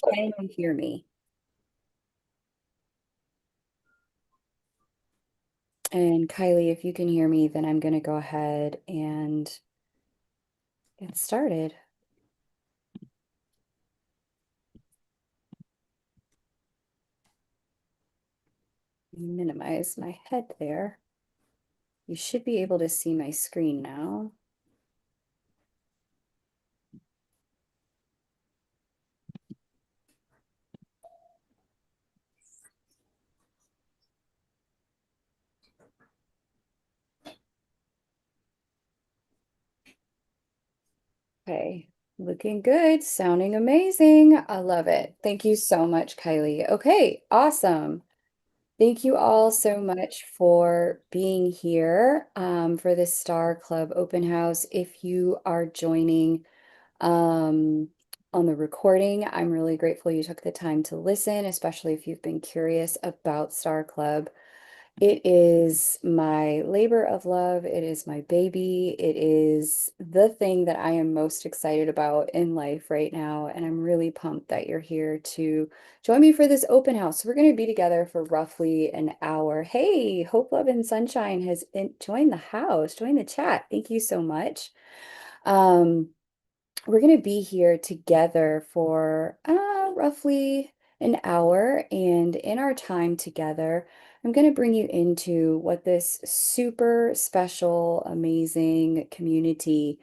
Can you hear me? And Kylie, if you can hear me, then I'm going to go ahead and get started. Minimize my head there. You should be able to see my screen now. Okay, looking good, sounding amazing. I love it. Thank you so much, Kylie. Okay, awesome. Thank you all so much for being here for this Star Club open house. If you are joining um, on the recording, I'm really grateful you took the time to listen, especially if you've been curious about Star Club. It is my labor of love. It is my baby. It is the thing that I am most excited about in life right now. And I'm really pumped that you're here to join me for this open house. So we're going to be together for roughly an hour. Hey, Hope, Love, and Sunshine has joined the house, joined the chat. Thank you so much. Um, we're going to be here together for roughly an hour. And in our time together, I'm going to bring you into what this super special, amazing community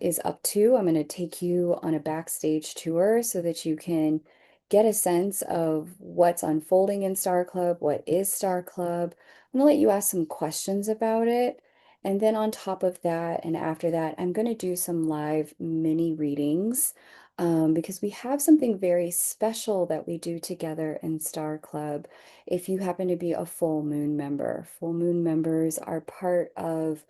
is up to. I'm going to take you on a backstage tour so that you can get a sense of what's unfolding in Star Club, what is Star Club. I'm going to let you ask some questions about it. And then on top of that, and after that, I'm going to do some live mini readings because we have something very special that we do together in Star Club. If you happen to be a full moon member, full moon members are part of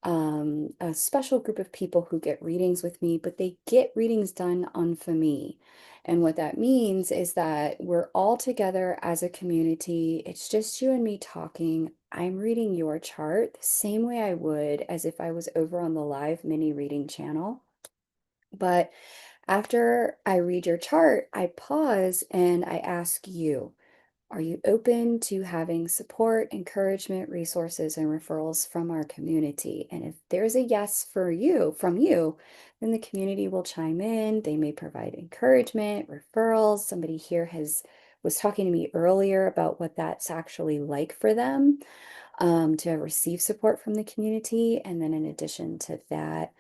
a special group of people who get readings with me, but they get readings done on for me. And what that means is that we're all together as a community. It's just you and me talking. I'm reading your chart the same way I would as if I was over on the live mini reading channel. But after I read your chart, I pause and I ask you, are you open to having support, encouragement, resources, and referrals from our community? And if there's a yes for you, from you, then the community will chime in. They may provide encouragement, referrals. Somebody here was talking to me earlier about what that's actually like for them to receive support from the community. And then in addition to that,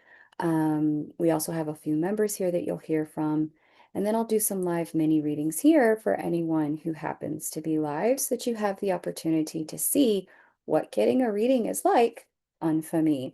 we also have a few members here that you'll hear from. And then I'll do some live mini readings here for anyone who happens to be live so that you have the opportunity to see what getting a reading is like on Fami.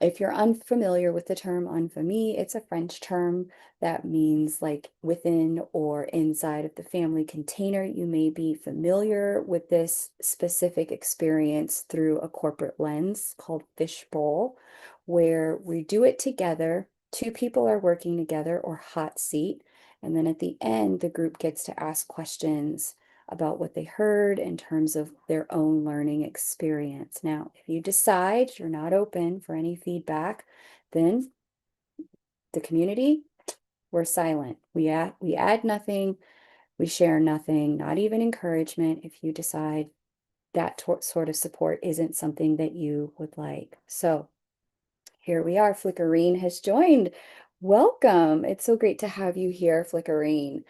If you're unfamiliar with the term infamie, it's a French term that means like within or inside of the family container. You may be familiar with this specific experience through a corporate lens called fishbowl, where we do it together. Two people are working together or hot seat. And then at the end, the group gets to ask questions about what they heard in terms of their own learning experience. Now, if you decide you're not open for any feedback, then the community, we're silent. We add nothing, we share nothing, not even encouragement if you decide that sort of support isn't something that you would like. So here we are. Flickerine has joined. Welcome. It's so great to have you here, Flickerine.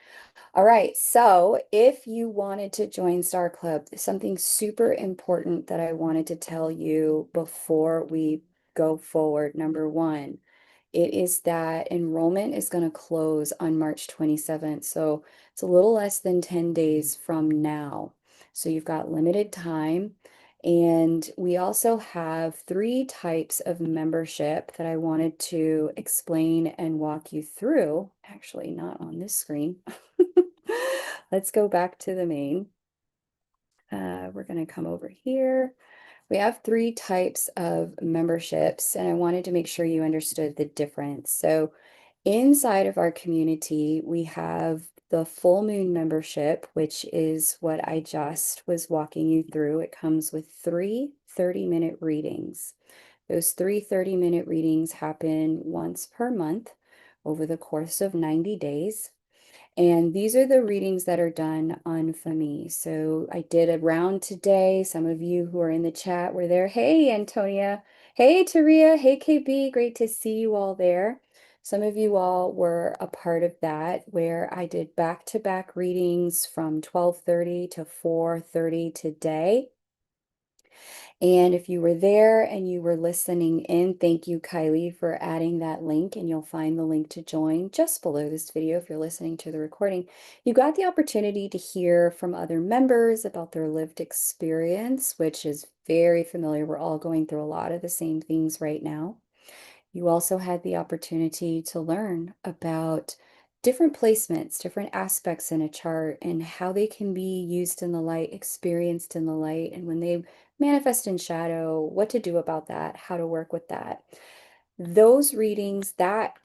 All right, so if you wanted to join Star Club, something super important that I wanted to tell you before we go forward. Number one, it is that enrollment is going to close on March 27th. So it's a little less than 10 days from now. So you've got limited time. And we also have three types of membership that I wanted to explain and walk you through. Actually, not on this screen. Let's go back to the main. We're going to come over here. We have three types of memberships, and I wanted to make sure you understood the difference. So inside of our community, we have the full moon membership, which is what I just was walking you through. It comes with three 30-minute readings. Those three 30-minute readings happen once per month over the course of 90 days. And these are the readings that are done on FAMI. So I did a round today. Some of you who are in the chat were there. Hey, Antonia. Hey, Taria. Hey, KB. Great to see you all there. Some of you all were a part of that, where I did back-to-back readings from 12:30 to 4:30 today. And if you were there and you were listening in, thank you, Kylie, for adding that link. And you'll find the link to join just below this video if you're listening to the recording. You got the opportunity to hear from other members about their lived experience, which is very familiar. We're all going through a lot of the same things right now. You also had the opportunity to learn about different placements, different aspects in a chart, and how they can be used in the light, experienced in the light, and when they manifest in shadow, what to do about that, how to work with that. Those readings, that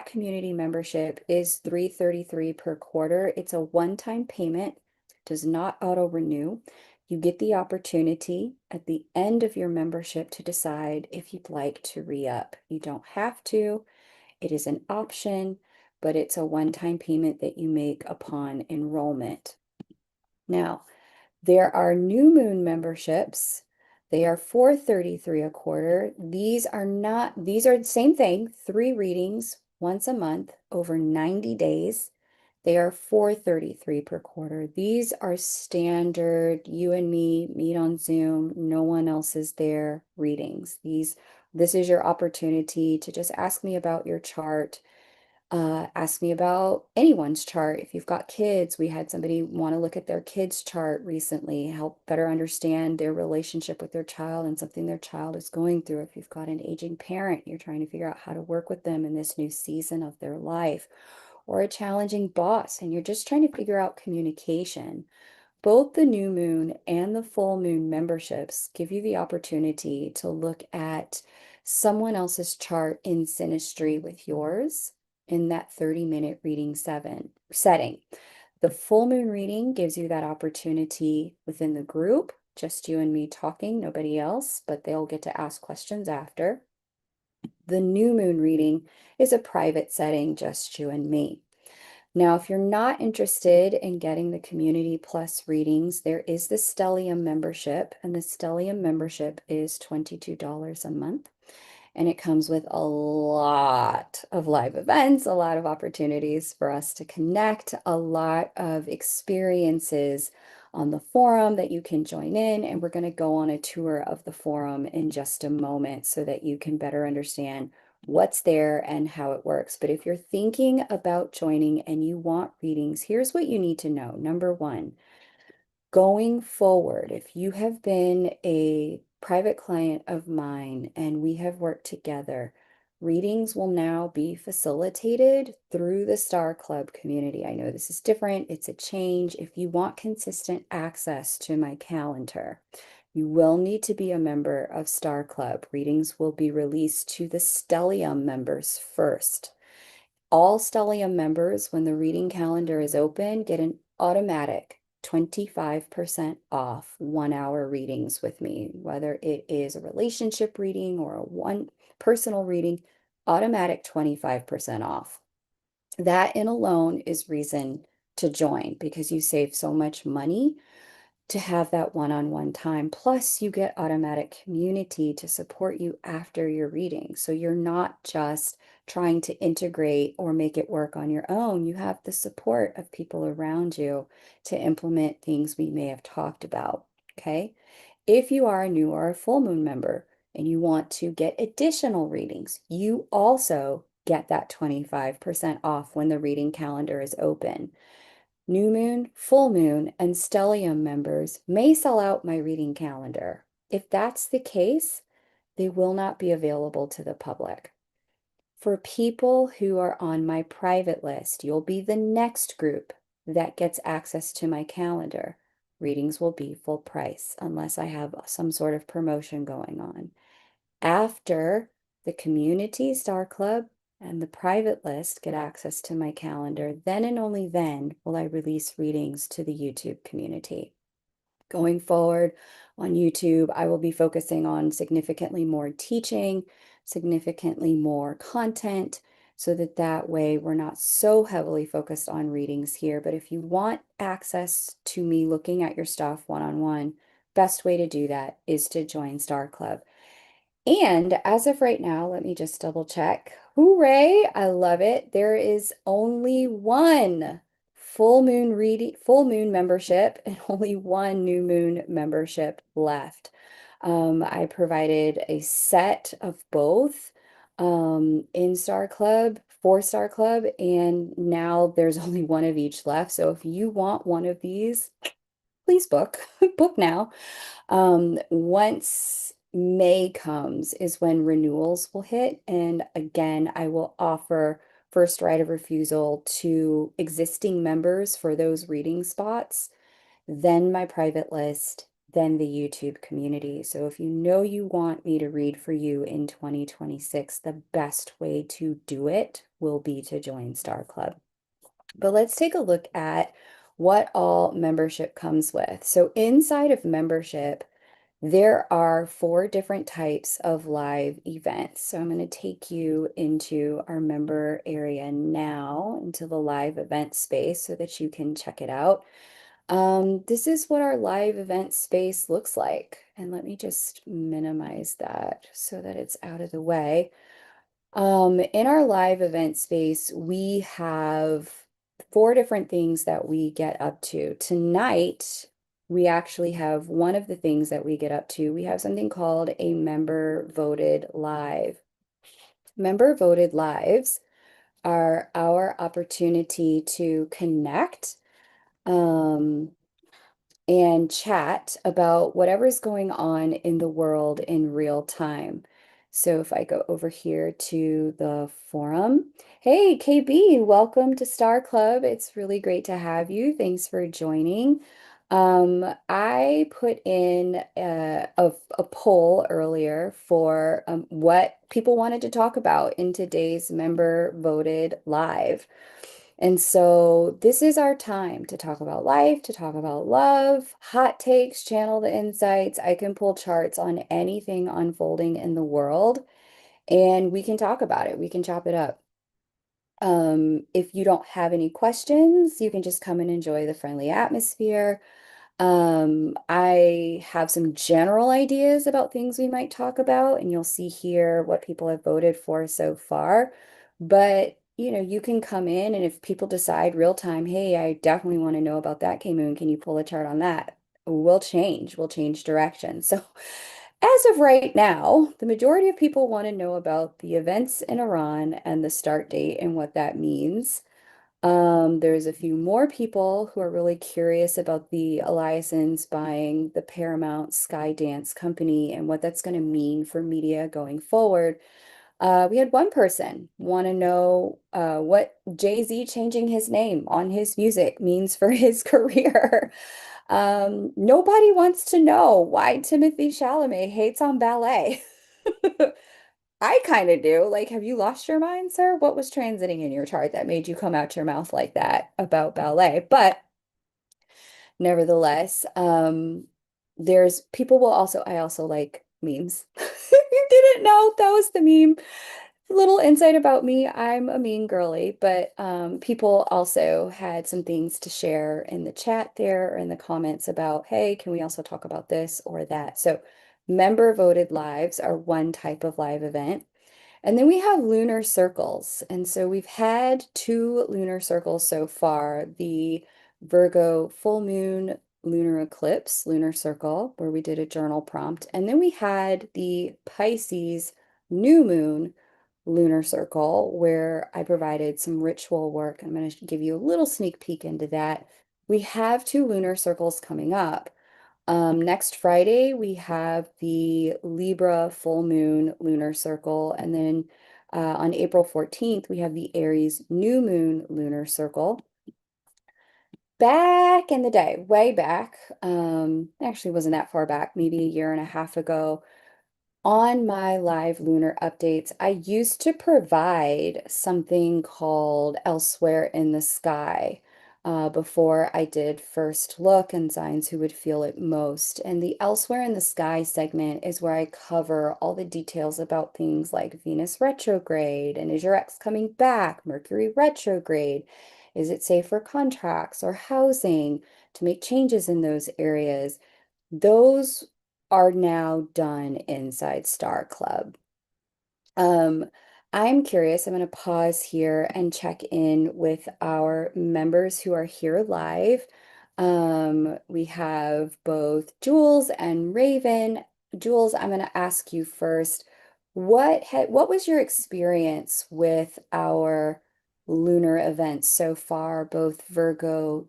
community membership is $333 per quarter. It's a one-time payment, does not auto-renew. You get the opportunity at the end of your membership to decide if you'd like to re-up. You don't have to. It is an option, but it's a one-time payment that you make upon enrollment. Now, there are new moon memberships. They are $433 a quarter. These are the same thing, 3 readings once a month over 90 days. They are $433 per quarter. These are standard, you and me meet on Zoom, no one else is there readings. This is your opportunity to just ask me about your chart. Ask me about anyone's chart. If you've got kids, we had somebody want to look at their kids' chart recently, help better understand their relationship with their child and something their child is going through. If you've got an aging parent, you're trying to figure out how to work with them in this new season of their life, or a challenging boss, and you're just trying to figure out communication. Both the new moon and the full moon memberships give you the opportunity to look at someone else's chart in synastry with yours in that 30-minute reading setting. The full moon reading gives you that opportunity within the group, just you and me talking, nobody else, but they'll get to ask questions after. The new moon reading is a private setting, just you and me. Now, if you're not interested in getting the Community Plus readings, there is the Stellium membership, and the Stellium membership is $22 a month. And it comes with a lot of live events, a lot of opportunities for us to connect, a lot of experiences on the forum that you can join in. And we're going to go on a tour of the forum in just a moment so that you can better understand what's there and how it works. But if you're thinking about joining and you want readings, here's what you need to know. Number one, going forward, if you have been a private client of mine and we have worked together, readings will now be facilitated through the Star Club community. I know this is different. It's a change. If you want consistent access to my calendar, you will need to be a member of Star Club. Readings will be released to the Stellium members first. All Stellium members, when the reading calendar is open, get an automatic 25% off 1-hour readings with me, whether it is a relationship reading or a one personal reading, automatic 25% off. That in alone is reason to join because you save so much money to have that one-on-one time. Plus, you get automatic community to support you after your reading. So you're not just trying to integrate or make it work on your own. You have the support of people around you to implement things we may have talked about. Okay. If you are a new or a full moon member and you want to get additional readings, you also get that 25% off when the reading calendar is open. New moon, full moon, and stellium members may sell out my reading calendar. If that's the case, they will not be available to the public. For people who are on my private list, you'll be the next group that gets access to my calendar. Readings will be full price unless I have some sort of promotion going on. After the Community Star Club and the private list get access to my calendar, then and only then will I release readings to the YouTube community. Going forward on YouTube, I will be focusing on significantly more teaching, significantly more content, so that that way we're not so heavily focused on readings here. But if you want access to me looking at your stuff one-on-one, best way to do that is to join Star Club. And as of right now, let me just double check. Hooray! I love it. There is only one full moon membership and only one new moon membership left. I provided a set of both in Star Club, for Star Club, and now there's only one of each left. So if you want one of these, please book, book now. Once May comes is when renewals will hit. And again, I will offer first right of refusal to existing members for those reading spots, then my private list, then the YouTube community. So if you know you want me to read for you in 2026, the best way to do it will be to join Star Club. But let's take a look at what all membership comes with. So inside of membership, there are 4 different types of live events. So I'm going to take you into our member area now, into the live event space so that you can check it out. This is what our live event space looks like. And let me just minimize that so that it's out of the way. In our live event space, we have 4 different things that we get up to. Tonight, we actually have one of the things that we get up to. We have something called a member voted live. Member voted lives are our opportunity to connect. And chat about whatever's going on in the world in real time. So if I go over here to the forum, hey, KB, welcome to Star Club. It's really great to have you. Thanks for joining. I put in a poll earlier for what people wanted to talk about in today's member voted live. And so this is our time to talk about life, to talk about love, hot takes, channel the insights. I can pull charts on anything unfolding in the world and we can talk about it. We can chop it up. If you don't have any questions, you can just come and enjoy the friendly atmosphere. I have some general ideas about things we might talk about, and you'll see here what people have voted for so far. But, you know, you can come in and if people decide real time, hey, I definitely want to know about that K-Moon, can you pull a chart on that? We'll change direction. So as of right now, the majority of people want to know about the events in Iran and the start date and what that means. There's a few more people who are really curious about the Eliassons buying the Paramount Skydance company and what that's going to mean for media going forward. We had one person want to know what Jay-Z changing his name on his music means for his career. Nobody wants to know why Timothy Chalamet hates on ballet. I kind of do. Like, have you lost your mind, sir? What was transiting in your chart that made you come out your mouth like that about ballet? But nevertheless, there's people will also, I also like memes. You didn't know that was the meme. Little insight about me, I'm a mean girly, but people also had some things to share in the chat there or in the comments about, hey, can we also talk about this or that? So member voted lives are one type of live event. And then we have lunar circles. And so we've had 2 lunar circles so far, the Virgo full moon lunar eclipse lunar circle, where we did a journal prompt. And then we had the Pisces new moon lunar circle, where I provided some ritual work. I'm going to give you a little sneak peek into that. We have 2 lunar circles coming up. Next Friday, we have the Libra full moon lunar circle. And then on April 14th, we have the Aries new moon lunar circle. Back in the day, way back, actually wasn't that far back, maybe a year and a half ago, on my live lunar updates, I used to provide something called Elsewhere in the Sky. before I did first look and signs who would feel it most. And the Elsewhere in the Sky segment is where I cover all the details about things like Venus retrograde and is your ex coming back, Mercury retrograde, is it safe for contracts or housing to make changes in those areas. Those are now done inside Star Club. Um, I'm curious. I'm going to pause here and check in with our members who are here live. We have both Jules and Raven. Jules, I'm going to ask you first. What was your experience with our lunar events so far, both Virgo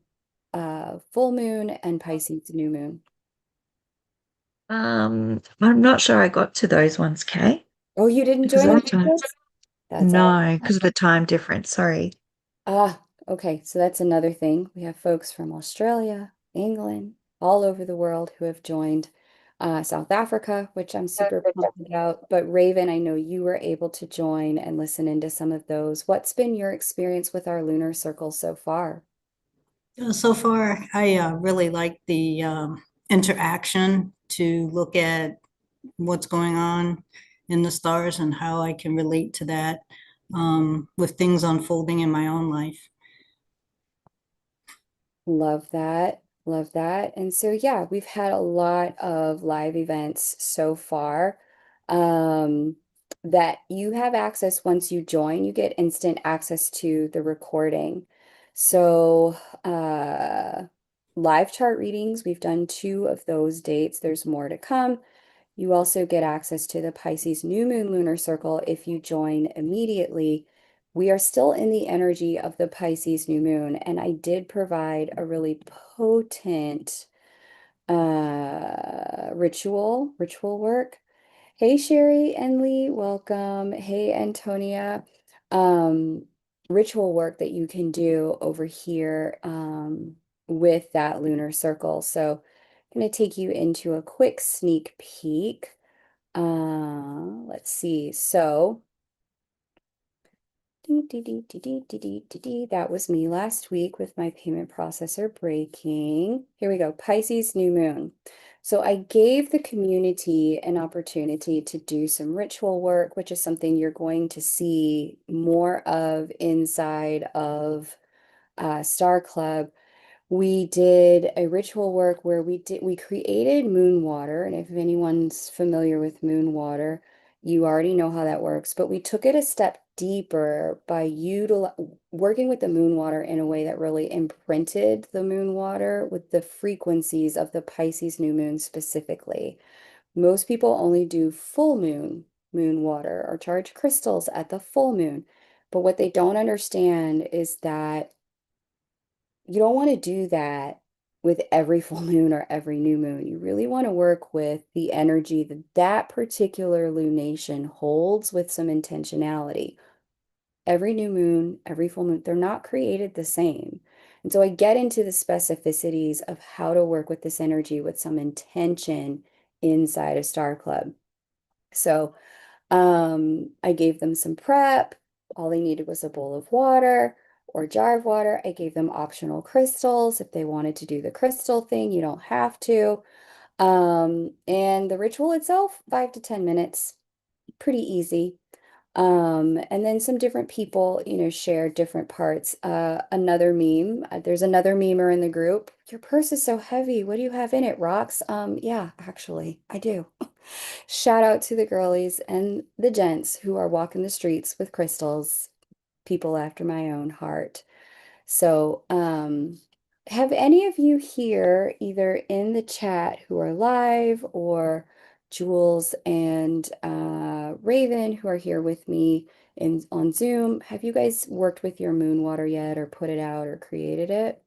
full moon and Pisces new moon? I'm not sure I got to those ones, Kay, Oh, you didn't because join of the the time. videos? That's all. No, because of the time difference. Sorry. Okay, so that's another thing. We have folks from Australia, England, all over the world who have joined South Africa, which I'm super pumped about. But Raven, I know you were able to join and listen into some of those. What's been your experience with our lunar circle so far? So far, I really like the interaction to look at what's going on in the stars and how I can relate to that with things unfolding in my own life. Love that. Love that. And so, yeah, we've had a lot of live events so far that you have access once you join, you get instant access to the recording. So, live chart readings, we've done two of those dates. There's more to come. You also get access to the Pisces new moon lunar circle if you join immediately. We are still in the energy of the Pisces new moon, and I did provide a really potent ritual work. Hey Sherry and Lee, welcome. Hey Antonia. Um, Ritual work that you can do over here with that lunar circle. So I'm going to take you into a quick sneak peek. Let's see. So that was me last week with my payment processor breaking. Here we go. Pisces new moon. So I gave the community an opportunity to do some ritual work, which is something you're going to see more of inside of Star Club. We did a ritual work where we created moon water, and if anyone's familiar with moon water, you already know how that works, but we took it a step deeper by working with the moon water in a way that really imprinted the moon water with the frequencies of the Pisces new moon specifically. Most people only do full moon water or charge crystals at the full moon. But what they don't understand is that you don't want to do that with every full moon or every new moon. You really want to work with the energy that that particular lunation holds with some intentionality. Every new moon, every full moon, they're not created the same. And so I get into the specificities of how to work with this energy with some intention inside a Star Club. So I gave them some prep. All they needed was a bowl of water or jar of water. I gave them optional crystals. If they wanted to do the crystal thing, you don't have to. And the ritual itself, 5 to 10 minutes, pretty easy. And then some different people, share different parts. Another meme, there's another memer in the group. Your purse is so heavy. What do you have in it, rocks? Yeah, actually, I do. Shout out to the girlies and the gents who are walking the streets with crystals, people after my own heart. So, have any of you here, either in the chat who are live or Jules and Raven who are here with me in on Zoom, have you guys worked with your moon water yet or put it out or created it?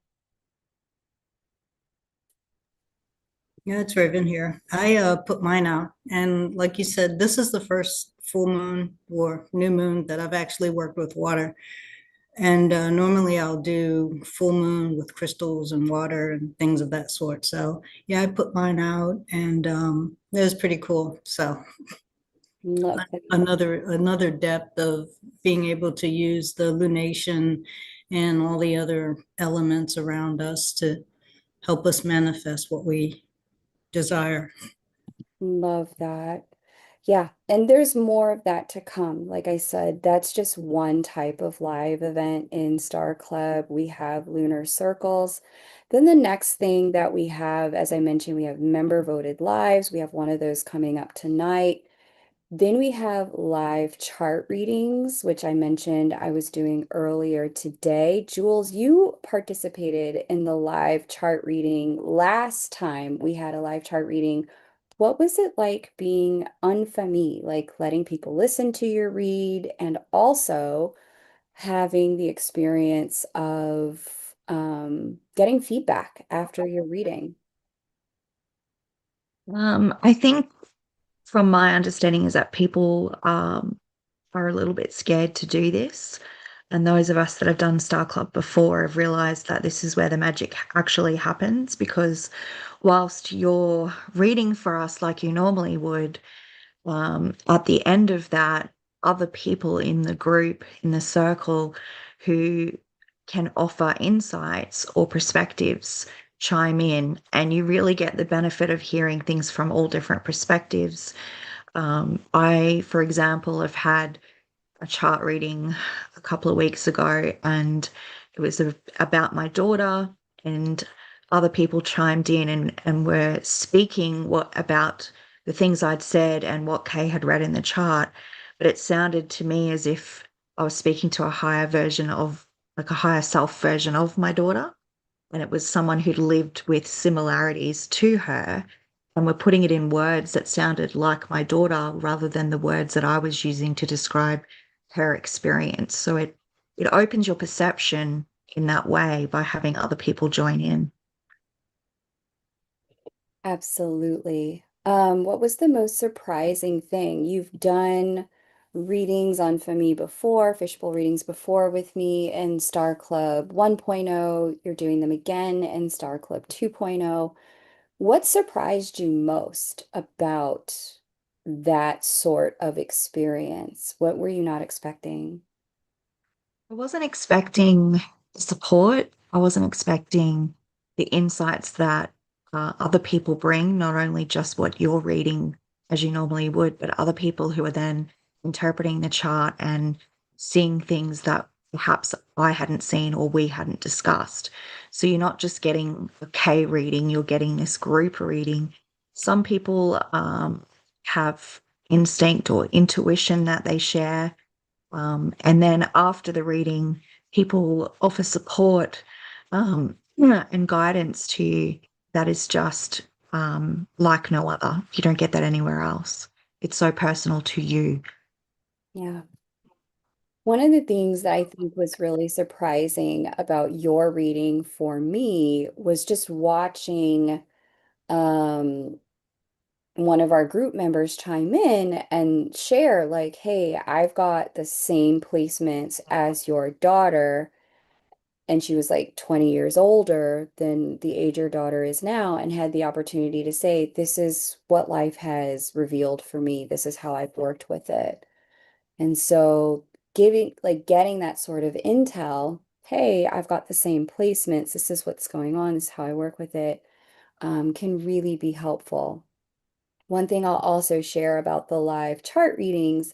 Yeah, it's Raven here. I put mine out, and like you said, this is the first full moon or new moon that I've actually worked with water. And normally I'll do full moon with crystals and water and things of that sort. So yeah, I put mine out, and it was pretty cool. So Love that. another depth of being able to use the lunation and all the other elements around us to help us manifest what we desire. Love that. Yeah, and there's more of that to come. Like I said, that's just one type of live event in Star Club. We have lunar circles. Then the next thing that we have, as I mentioned, we have member voted lives. We have one of those coming up tonight. Then we have live chart readings, which I mentioned I was doing earlier today. Jules, you participated in the live chart reading last time we had a live chart reading. What was it like being unfamiliar, like letting people listen to your read and also having the experience of getting feedback after your reading? I think from my understanding is that people are a little bit scared to do this. And those of us that have done Star Club before have realized that this is where the magic actually happens because whilst you're reading for us like you normally would, at the end of that, other people in the group, in the circle, who can offer insights or perspectives chime in, and you really get the benefit of hearing things from all different perspectives. I, for example, have had a chart reading a couple of weeks ago, and it was about my daughter, and other people chimed in and were speaking about the things I'd said and what Kay had read in the chart. But it sounded to me as if I was speaking to a higher version of, like a higher self version of my daughter. And it was someone who'd lived with similarities to her. And we're putting it in words that sounded like my daughter rather than the words that I was using to describe her experience. So it opens your perception in that way by having other people join in. Absolutely. What was the most surprising thing? You've done readings on for me before, fishbowl readings before with me in Star Club 1.0. You're doing them again in Star Club 2.0. What surprised you most about that sort of experience? What were you not expecting? I wasn't expecting the support. I wasn't expecting the insights that other people bring, not only just what you're reading as you normally would, but other people who are then interpreting the chart and seeing things that perhaps I hadn't seen or we hadn't discussed. So you're not just getting a K reading, you're getting this group reading. Some people have instinct or intuition that they share, and then after the reading, people offer support and guidance to you that is just like no other. You don't get that anywhere else. It's so personal to you. Yeah. One of the things that I think was really surprising about your reading for me was just watching um, one of our group members chime in and share, like, hey, I've got the same placements as your daughter. And she was like 20 years older than the age your daughter is now, and had the opportunity to say, this is what life has revealed for me. This is how I've worked with it. And so getting that sort of intel, hey, I've got the same placements. This is what's going on. This is how I work with it, can really be helpful. One thing I'll also share about the live chart readings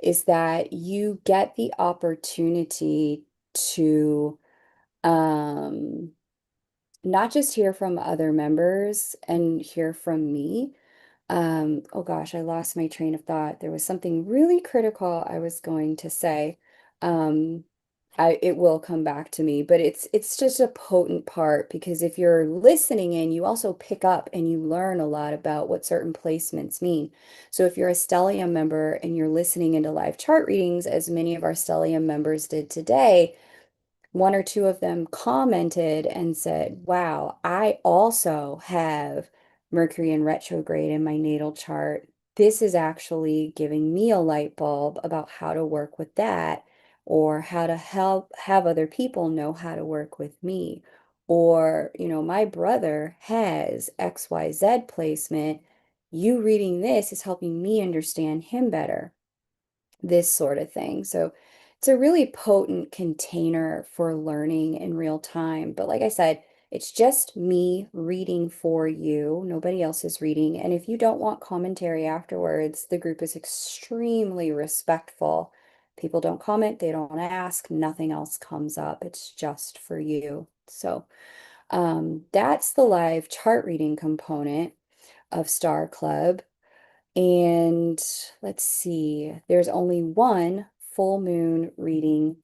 is that you get the opportunity to um, not just hear from other members and hear from me. Oh gosh, I lost my train of thought. There was something really critical I was going to say. Um, it will come back to me, but it's just a potent part because if you're listening in, you also pick up and you learn a lot about what certain placements mean. So if you're a Stellium member and you're listening into live chart readings, as many of our Stellium members did today, one or two of them commented and said, wow, I also have Mercury in retrograde in my natal chart. This is actually giving me a light bulb about how to work with that, or how to help have other people know how to work with me. Or, my brother has XYZ placement. You reading this is helping me understand him better, this sort of thing. So It's a really potent container for learning in real time. But like I said, it's just me reading for you. Nobody else is reading. And if you don't want commentary afterwards, the group is extremely respectful. People don't comment, they don't ask, nothing else comes up. It's just for you. So that's the live chart reading component of Star Club. And let's see, there's only one full moon reading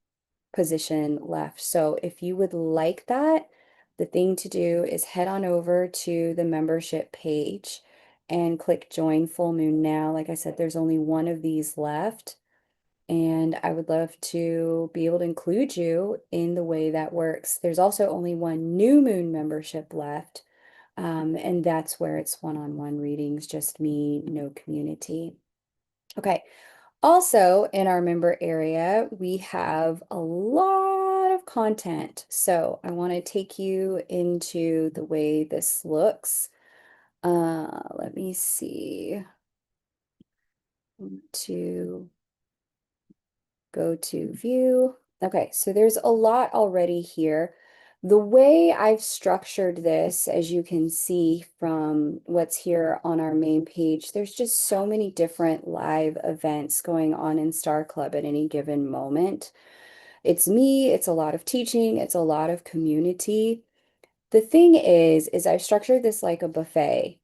position left. So if you would like that, the thing to do is head on over to the membership page and click join full moon now. Like I said, there's only one of these left. And I would love to be able to include you in the way that works. There's also only one new moon membership left. And that's where it's one-on-one readings, just me, no community. Okay. Also, in our member area, we have a lot of content. So I want to take you into the way this looks. Let me see. To go to view. Okay, so there's a lot already here. The way I've structured this, as you can see from what's here on our main page, there's just so many different live events going on in Star Club at any given moment. It's me, it's a lot of teaching, it's a lot of community. The thing is I've structured this like a buffet.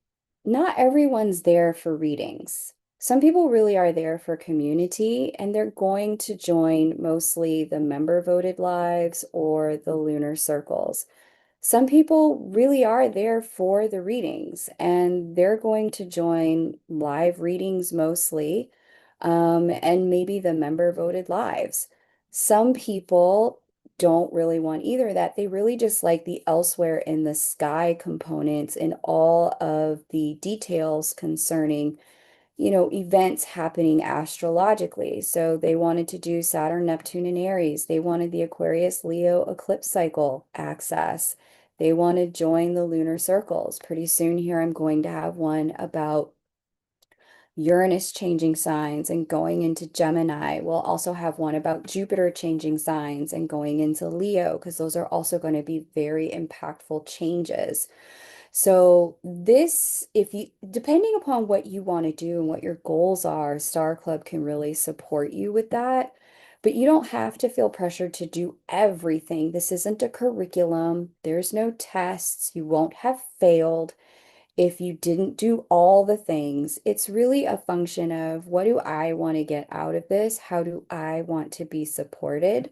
Not everyone's there for readings. Some people really are there for community, and they're going to join mostly the member voted lives or the lunar circles. Some people really are there for the readings, and they're going to join live readings mostly, and maybe the member voted lives. Some people don't really want either that. They really just like the elsewhere in the sky components and all of the details concerning, events happening astrologically. So they wanted to do Saturn, Neptune, and Aries. They wanted the Aquarius, Leo eclipse cycle access. They want to join the lunar circles. Pretty soon here, I'm going to have one about Uranus changing signs and going into Gemini. We'll also have one about Jupiter changing signs and going into Leo, because those are also going to be very impactful changes. So this, if you, depending upon what you want to do and what your goals are, Star Club can really support you with that. But you don't have to feel pressured to do everything. This isn't a curriculum. There's no tests. You won't have failed if you didn't do all the things. It's really a function of, what do I want to get out of this? How do I want to be supported?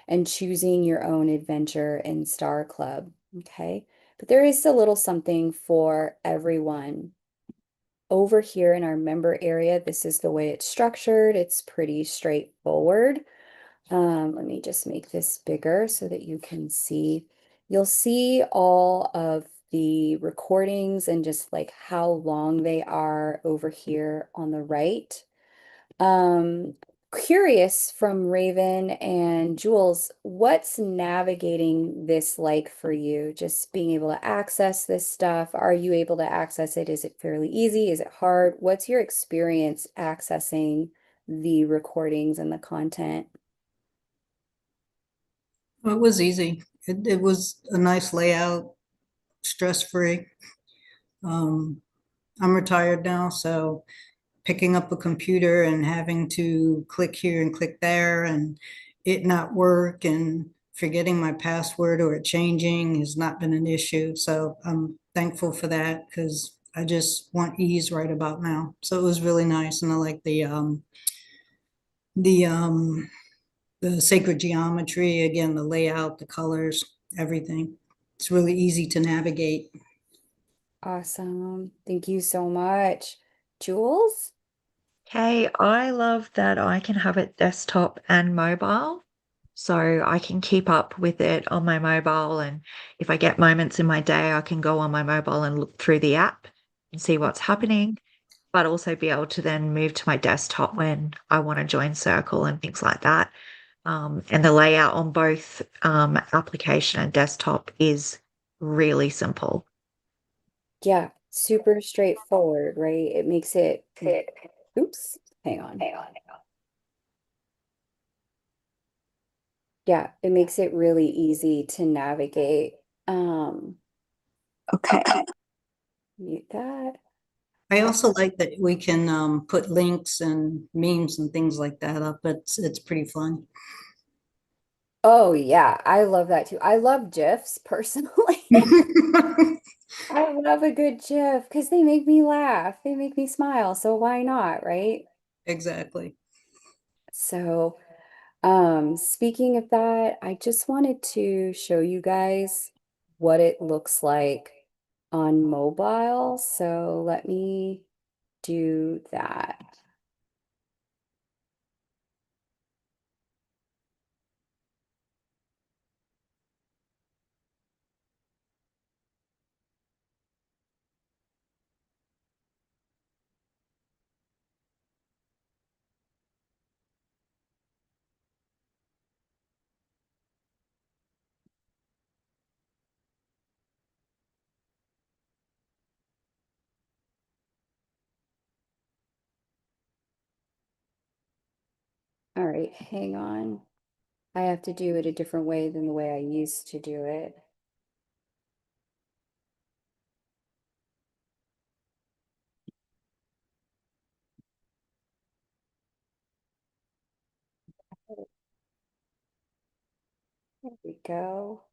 And choosing your own adventure in Star Club. Okay. But there is a little something for everyone. Over here in our member area, this is the way it's structured. It's pretty straightforward. Let me just make this bigger so that you can see. You'll see all of the recordings and just like how long they are over here on the right. Um, Curious from Raven and Jules, what's navigating this like for you? Just being able to access this stuff. Are you able to access it? Is it fairly easy? Is it hard? What's your experience accessing the recordings and the content? Well, it was easy. It was a nice layout, stress-free. Um, I'm retired now, so picking up a computer and having to click here and click there and it not work and forgetting my password or it changing has not been an issue. So I'm thankful for that because I just want ease right about now. So it was really nice. And I like the the sacred geometry, again, the layout, the colors, everything. It's really easy to navigate. Awesome. Thank you so much. Jules? Okay, I love that I can have it desktop and mobile. So I can keep up with it on my mobile. And if I get moments in my day, I can go on my mobile and look through the app and see what's happening, but also be able to then move to my desktop when I want to join Circle and things like that. And the layout on both application and desktop is really simple. Yeah, super straightforward, right? It makes it, oops, hang on. Yeah, it makes it really easy to navigate. Um, Okay. Mute that. I also like that we can put links and memes and things like that up. It's pretty fun. Oh yeah, I love that too. I love GIFs personally. I love a good GIF because they make me laugh. They make me smile. So why not, right? Exactly. So, speaking of that, I just wanted to show you guys what it looks like on mobile. So let me do that. All right, hang on. I have to do it a different way than the way I used to do it. There we go.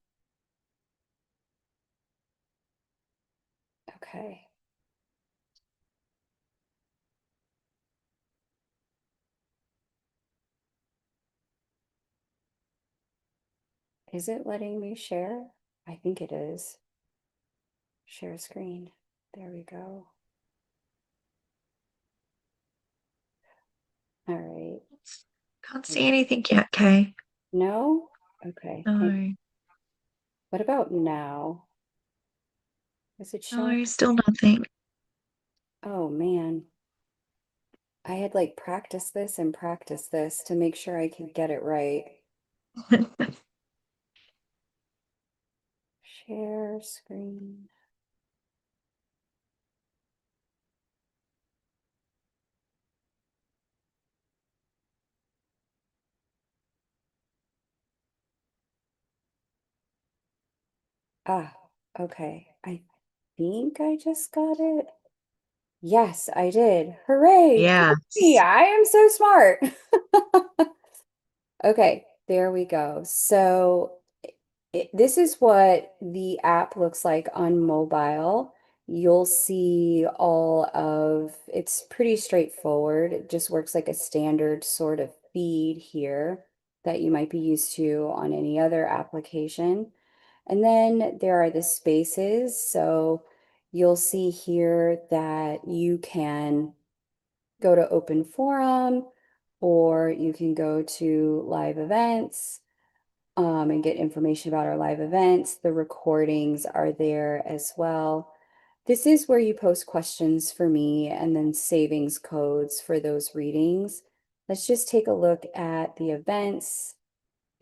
Okay. Is it letting me share? I think it is. Share screen. There we go. All right. Can't see anything yet, Kay. No? Okay. No, What about now? Is it showing? no, still nothing. Oh man. I had like practiced this and practiced this to make sure I could get it right. Share screen. Ah, okay. I think I just got it. Yes, I did. Hooray! Go me! Yes. I am so smart. Okay, there we go. So this is what the app looks like on mobile. You'll see all of, it's pretty straightforward. It just works like a standard sort of feed here that you might be used to on any other application. And then there are the spaces. So you'll see here that you can go to open forum or you can go to live events and get information about our live events. The recordings are there as well. This is where you post questions for me and then savings codes for those readings. Let's just take a look at the events.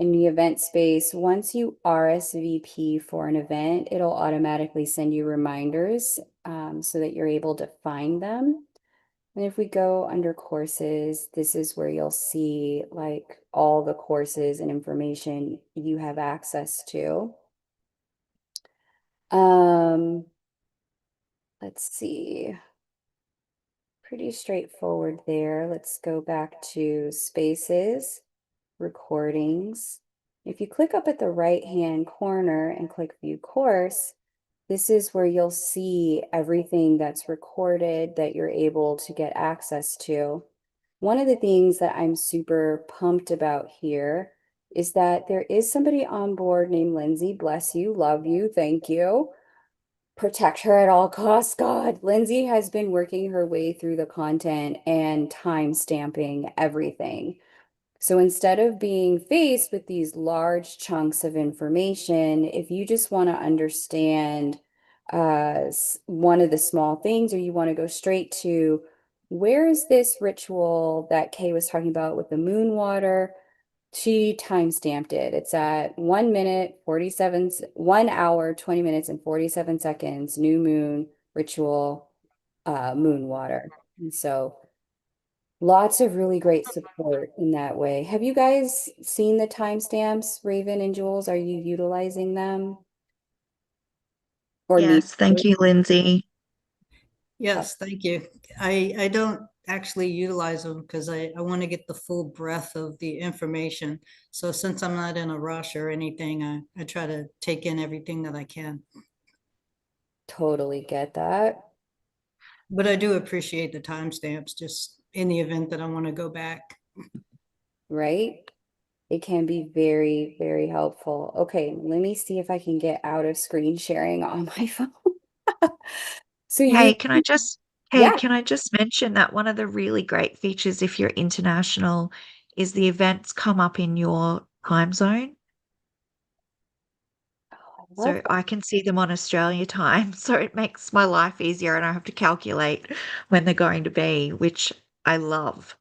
In the event space, once you RSVP for an event, it'll automatically send you reminders so that you're able to find them. And if we go under courses, this is where you'll see like all the courses and information you have access to. Um, let's see, pretty straightforward there. Let's go back to spaces, recordings. If you click up at the right-hand corner and click view course, this is where you'll see everything that's recorded that you're able to get access to. One of the things that I'm super pumped about here is that there is somebody on board named Lindsay. Bless you, love you, thank you. Protect her at all costs, God. Lindsay has been working her way through the content and time stamping everything. So instead of being faced with these large chunks of information, if you just want to understand one of the small things, or you want to go straight to where is this ritual that Kay was talking about with the moon water, she time stamped it. It's at 1 minute, 47, 1 hour, 20 minutes, and 47 seconds, new moon ritual, moon water. And so Lots of really great support in that way. Have you guys seen the timestamps, Raven and Jules? Are you utilizing them or need Yes, thank to? you, Lindsay. Yes, thank you. I don't actually utilize them because I want to get the full breadth of the information. So since I'm not in a rush or anything, I try to take in everything that I can. Totally get that, But I do appreciate the timestamps just in the event that I want to go back. right? It can be very, very helpful. Okay, let me see if I can get out of screen sharing on my phone. So Hey, you, can I just hey, yeah, can I just mention that one of the really great features if you're international is the events come up in your time zone. I love So that. I can see them on Australia time. So it makes my life easier and I have to calculate when they're going to be, which I love.